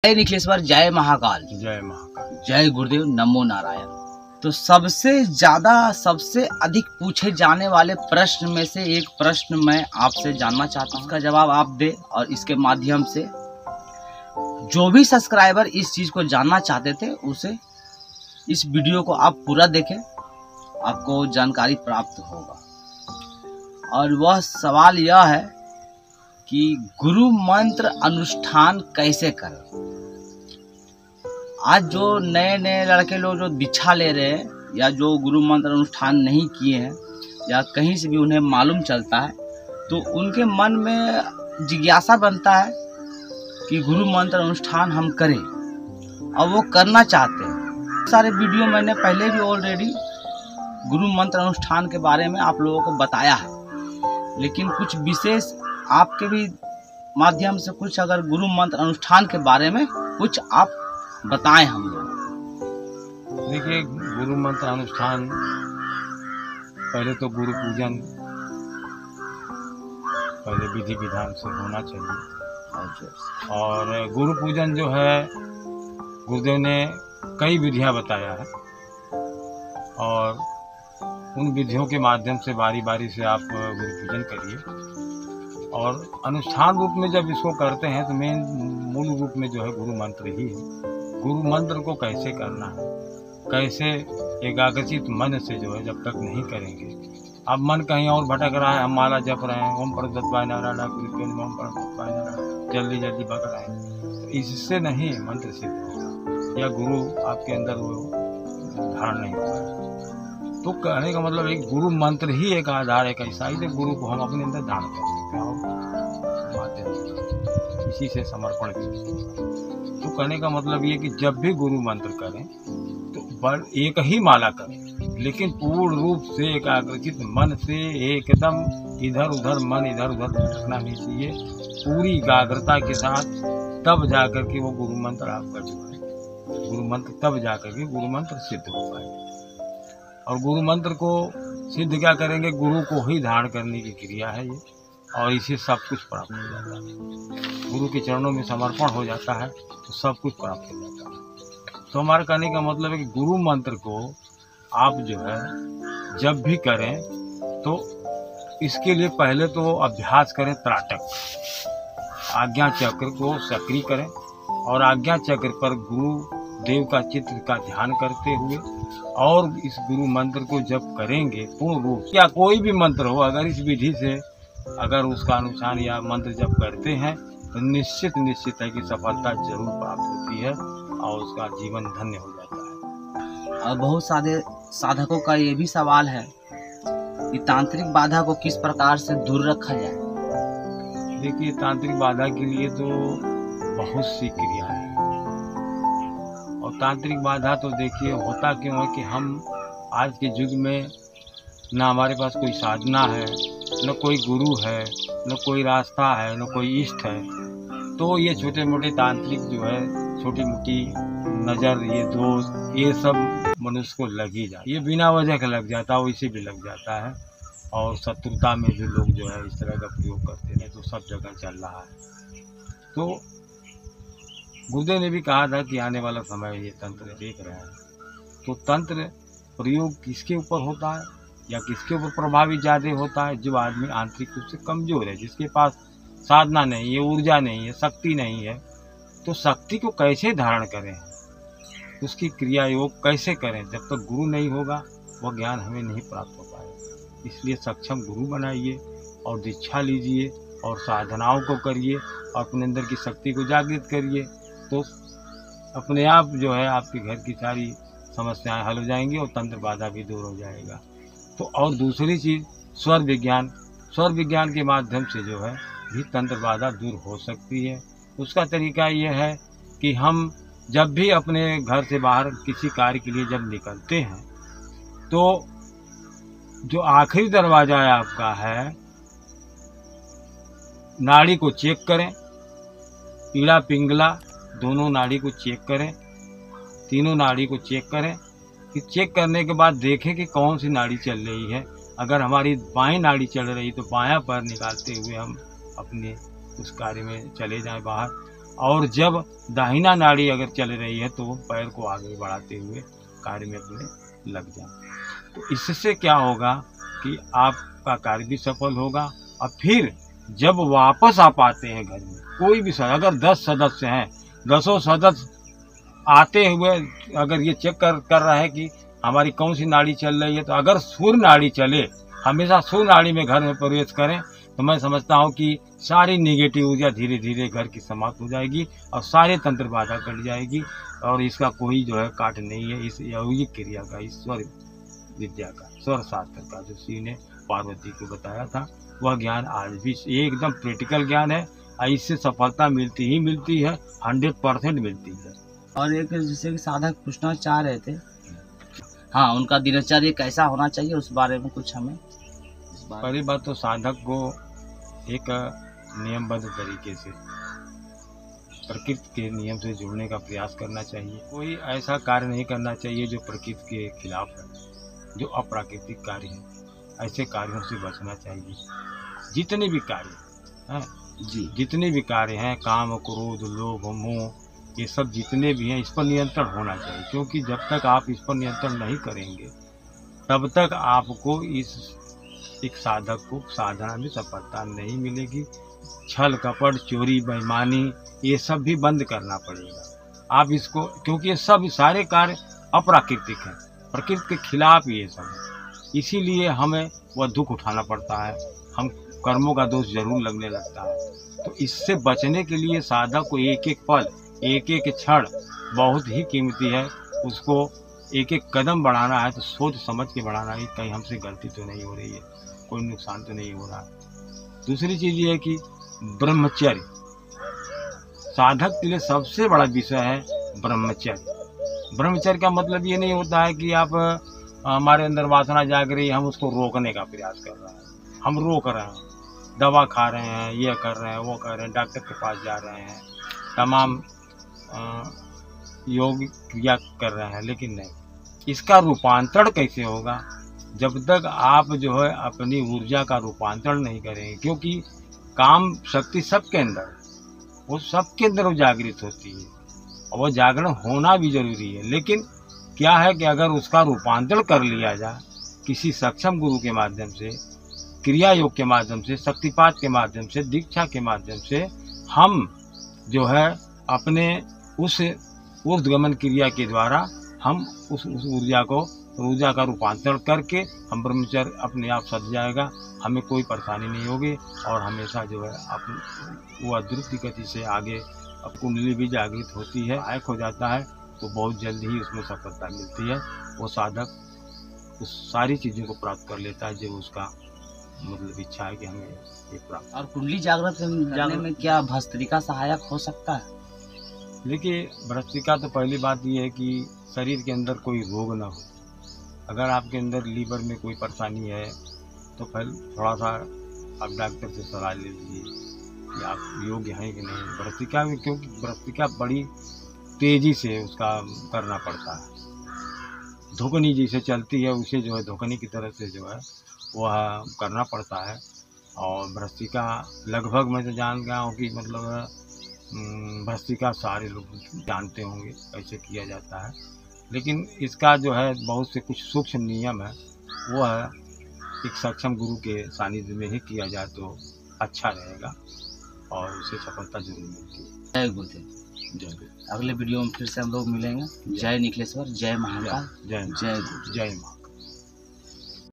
जय निखिलेश्वर, जय महाकाल, जय महाकाल, जय गुरुदेव, नमो नारायण। तो सबसे ज्यादा सबसे अधिक पूछे जाने वाले प्रश्न में से एक प्रश्न मैं आपसे जानना चाहता हूँ, उसका जवाब आप दे और इसके माध्यम से जो भी सब्सक्राइबर इस चीज को जानना चाहते थे उसे इस वीडियो को आप पूरा देखें, आपको जानकारी प्राप्त होगा। और वह सवाल यह है कि गुरु मंत्र अनुष्ठान कैसे करें। आज जो नए नए लड़के लोग जो दीक्षा ले रहे हैं या जो गुरु मंत्र अनुष्ठान नहीं किए हैं या कहीं से भी उन्हें मालूम चलता है तो उनके मन में जिज्ञासा बनता है कि गुरु मंत्र अनुष्ठान हम करें और वो करना चाहते हैं। सारे वीडियो मैंने पहले भी ऑलरेडी गुरु मंत्र अनुष्ठान के बारे में आप लोगों को बताया है, लेकिन कुछ विशेष आपके भी माध्यम से कुछ अगर गुरु मंत्र अनुष्ठान के बारे में कुछ आप बताएं हम लोग। देखिए, गुरु मंत्र अनुष्ठान पहले तो गुरु पूजन पहले विधि विधान से होना चाहिए। और गुरु पूजन जो है गुरुदेव ने कई विधियां बताया है और उन विधियों के माध्यम से बारी बारी से आप गुरु पूजन करिए। और अनुष्ठान रूप में जब इसको करते हैं तो मेन मूल रूप में जो है गुरु मंत्र ही है। गुरु मंत्र को कैसे करना है, कैसे एकाग्रचित मन से जो है जब तक नहीं करेंगे, अब मन कहीं और भटक रहा है, हम माला जप रहे हैं, ओम परदत्वाय नारायण ओम परदत्वाय नारायण जल्दी जल्दी बक रहे हैं, तो इससे नहीं मंत्र सिद्ध होगा या गुरु आपके अंदर वो धारण नहीं होगा। तो कहने का मतलब एक गुरु मंत्र ही एक आधार है, ऐसा ही गुरु को हम अपने अंदर धारण कर सकते हैं और माध्यम से इसी से समर्पण भी। तो कहने का मतलब ये कि जब भी गुरु मंत्र करें तो एक ही माला करें, लेकिन पूर्ण रूप से एकाग्रचित मन से एकदम इधर उधर मन इधर उधर भटकना नहीं चाहिए, पूरी एकाग्रता के साथ तब जाकर के वो गुरु मंत्र आपका जो है गुरु मंत्र तब जाकर के गुरु मंत्र सिद्ध हो पाए। और गुरु मंत्र को सिद्ध क्या करेंगे, गुरु को ही धारण करने की क्रिया है ये, और इसे सब कुछ प्राप्त हो जाता है। गुरु के चरणों में समर्पण हो जाता है तो सब कुछ प्राप्त हो जाता है। तो हमारा कहने का मतलब है कि गुरु मंत्र को आप जो है जब भी करें तो इसके लिए पहले तो अभ्यास करें त्राटक, आज्ञा चक्र को सक्रिय करें और आज्ञा चक्र पर गुरु देव का चित्र का ध्यान करते हुए और इस गुरु मंत्र को जब करेंगे पूर्ण रूप या कोई भी मंत्र हो, अगर इस विधि से अगर उसका अनुष्ठान या मंत्र जब करते हैं तो निश्चित है कि सफलता जरूर प्राप्त होती है और उसका जीवन धन्य हो जाता है। और बहुत सारे साधकों का ये भी सवाल है कि तांत्रिक बाधा को किस प्रकार से दूर रखा जाए। देखिए, तांत्रिक बाधा के लिए तो बहुत सी क्रिया है और तांत्रिक बाधा तो देखिए होता क्यों है कि हम आज के युग में न हमारे पास कोई साधना है, न कोई गुरु है, न कोई रास्ता है, न कोई इष्ट है, तो ये छोटे मोटे तांत्रिक जो है छोटी मोटी नज़र, ये दोस्त, ये सब मनुष्य को लग ही जाता है। ये बिना वजह का लग जाता है, वैसे भी लग जाता है। और शत्रुता में भी लोग जो है इस तरह का प्रयोग करते हैं, तो सब जगह चल रहा है। तो गुरुदेव ने भी कहा था कि आने वाला समय ये तंत्र देख रहे हैं, तो तंत्र प्रयोग किसके ऊपर होता है या किसके ऊपर प्रभावी ज़्यादा होता है, जो आदमी आंतरिक रूप से कमजोर है, जिसके पास साधना नहीं है, ऊर्जा नहीं है, शक्ति नहीं है। तो शक्ति को कैसे धारण करें, उसकी क्रिया योग कैसे करें, जब तक गुरु नहीं होगा वह ज्ञान हमें नहीं प्राप्त हो पाएगा। इसलिए सक्षम गुरु बनाइए और दीक्षा लीजिए और साधनाओं को करिए और अपने अंदर की शक्ति को जागृत करिए, तो अपने आप जो है आपके घर की सारी समस्याएं हल हो जाएंगी और तंत्र बाधा भी दूर हो जाएगा। तो और दूसरी चीज़ स्वर विज्ञान के माध्यम से जो है भी तंत्र बाधा दूर हो सकती है। उसका तरीका यह है कि हम जब भी अपने घर से बाहर किसी कार्य के लिए जब निकलते हैं तो जो आखिरी दरवाजा है आपका है, नाड़ी को चेक करें, पीला पिंगला दोनों नाड़ी को चेक करें, तीनों नाड़ी को चेक करें। कि चेक करने के बाद देखें कि कौन सी नाड़ी चल रही है। अगर हमारी बाएं नाड़ी चल रही तो बायां पैर निकालते हुए हम अपने उस कार्य में चले जाएं बाहर, और जब दाहिना नाड़ी अगर चल रही है तो वो पैर को आगे बढ़ाते हुए कार्य में अपने लग जाए। तो इससे क्या होगा कि आपका कार्य भी सफल होगा। और फिर जब वापस आप आते हैं घर में, कोई भी सदस्य, अगर 10 सदस्य हैं, 10 सदस्य आते हुए अगर ये चेक कर रहा है कि हमारी कौन सी नाड़ी चल रही है, तो अगर सूर्य नाड़ी चले, हमेशा सूर्य नाड़ी में घर में प्रवेश करें, तो मैं समझता हूँ कि सारी नेगेटिव ऊर्जा धीरे धीरे घर की समाप्त हो जाएगी और सारे तंत्र बाधा कट जाएगी। और इसका कोई जो है काट नहीं है। इस यौगिक क्रिया का, ईश्वर विद्या का, स्वर शास्त्र का जो शिव ने पार्वती को बताया था, वह ज्ञान आज भी एकदम प्रैक्टिकल ज्ञान है। इससे सफलता मिलती ही मिलती है, 100% मिलती है। और एक जैसे कि साधक पूछना चाह रहे थे, हाँ, उनका दिनचर्या कैसा होना चाहिए, उस बारे में कुछ हमें। पहली बात तो साधक को एक नियमबद्ध तरीके से प्रकृति के नियम से जुड़ने का प्रयास करना चाहिए। कोई ऐसा कार्य नहीं करना चाहिए जो प्रकृति के खिलाफ है, जो अप्राकृतिक कार्य है। ऐसे कार्यों से बचना चाहिए। जितने भी कार्य हैं जी, जितने भी कार्य हैं, काम, क्रोध, लोभ, मोह, ये सब जितने भी हैं, इस पर नियंत्रण होना चाहिए। क्योंकि जब तक आप इस पर नियंत्रण नहीं करेंगे, तब तक आपको इस एक साधक को साधना में सफलता नहीं मिलेगी। छल, कपट, चोरी, बेईमानी, ये सब भी बंद करना पड़ेगा आप इसको, क्योंकि ये सब सारे कार्य अप्राकृतिक हैं, प्रकृति के खिलाफ ये सब है। इसीलिए हमें वह दुख उठाना पड़ता है, हम कर्मों का दोष जरूर लगने लगता है। तो इससे बचने के लिए साधक को एक एक पल, एक एक क्षण बहुत ही कीमती है। उसको एक एक कदम बढ़ाना है तो सोच समझ के बढ़ाना है, कहीं हमसे गलती तो नहीं हो रही है, कोई नुकसान तो नहीं हो रहा। दूसरी चीज ये है कि ब्रह्मचर्य साधक के लिए सबसे बड़ा विषय है। ब्रह्मचर्य, ब्रह्मचर्य का मतलब ये नहीं होता है कि आप हमारे अंदर वासना जाग रही है, हम उसको रोकने का प्रयास कर रहे हैं, हम रोक रहे हैं, दवा खा रहे हैं, ये कर रहे हैं, वो कर रहे हैं, डॉक्टर के पास जा रहे हैं, तमाम योग क्रिया कर रहे हैं, लेकिन नहीं, इसका रूपांतरण कैसे होगा जब तक आप जो है अपनी ऊर्जा का रूपांतरण नहीं करेंगे। क्योंकि काम शक्ति सबके अंदर है, वो सबके अंदर वो जागृत होती है और वो जागरण होना भी जरूरी है। लेकिन क्या है कि अगर उसका रूपांतरण कर लिया जाए किसी सक्षम गुरु के माध्यम से, क्रिया योग के माध्यम से, शक्तिपात के माध्यम से, दीक्षा के माध्यम से, हम जो है अपने उस ऊर्ध्वगमन क्रिया के द्वारा हम उस ऊर्जा का रूपांतरण करके हम ब्रह्मचर्य अपने आप सज जाएगा, हमें कोई परेशानी नहीं होगी और हमेशा जो है वो अद्भुत गति से आगे अब कुंडली भी जागृत होती है, आयक हो जाता है, तो बहुत जल्द ही उसमें सफलता मिलती है। वो साधक उस सारी चीज़ों को प्राप्त कर लेता है जो उसका मतलब इच्छा है कि हमें ये प्राप्त। और कुंडली जागृत करने में क्या भस्त्रिका सहायक हो सकता है? देखिए, भस्त्रिका तो पहली बात ये है कि शरीर के अंदर कोई रोग ना हो। अगर आपके अंदर लीवर में कोई परेशानी है तो पहले थोड़ा सा आप डॉक्टर से सलाह ले लीजिए कि आप योग्य हैं कि नहीं भस्त्रिका में, क्योंकि भस्त्रिका बड़ी तेजी से उसका करना पड़ता है। धुकनी जैसे चलती है उसे जो है धुकनी की तरह से जो है वह करना पड़ता है। और भस्त्रिका लगभग मैं तो जान गया हूँ कि मतलब भस्त्रिका सारे लोग जानते होंगे कैसे किया जाता है, लेकिन इसका जो है बहुत से कुछ सूक्ष्म नियम है, वो है एक सक्षम गुरु के सानिध्य में ही किया जाए तो अच्छा रहेगा और उसे सफलता जरूर मिलती है। जय गुरुदेव। जय गुरु। अगले वीडियो में फिर से हम लोग मिलेंगे। जय निखिलेश्वर, जय महाकाल, जय गुरु, जय माँ।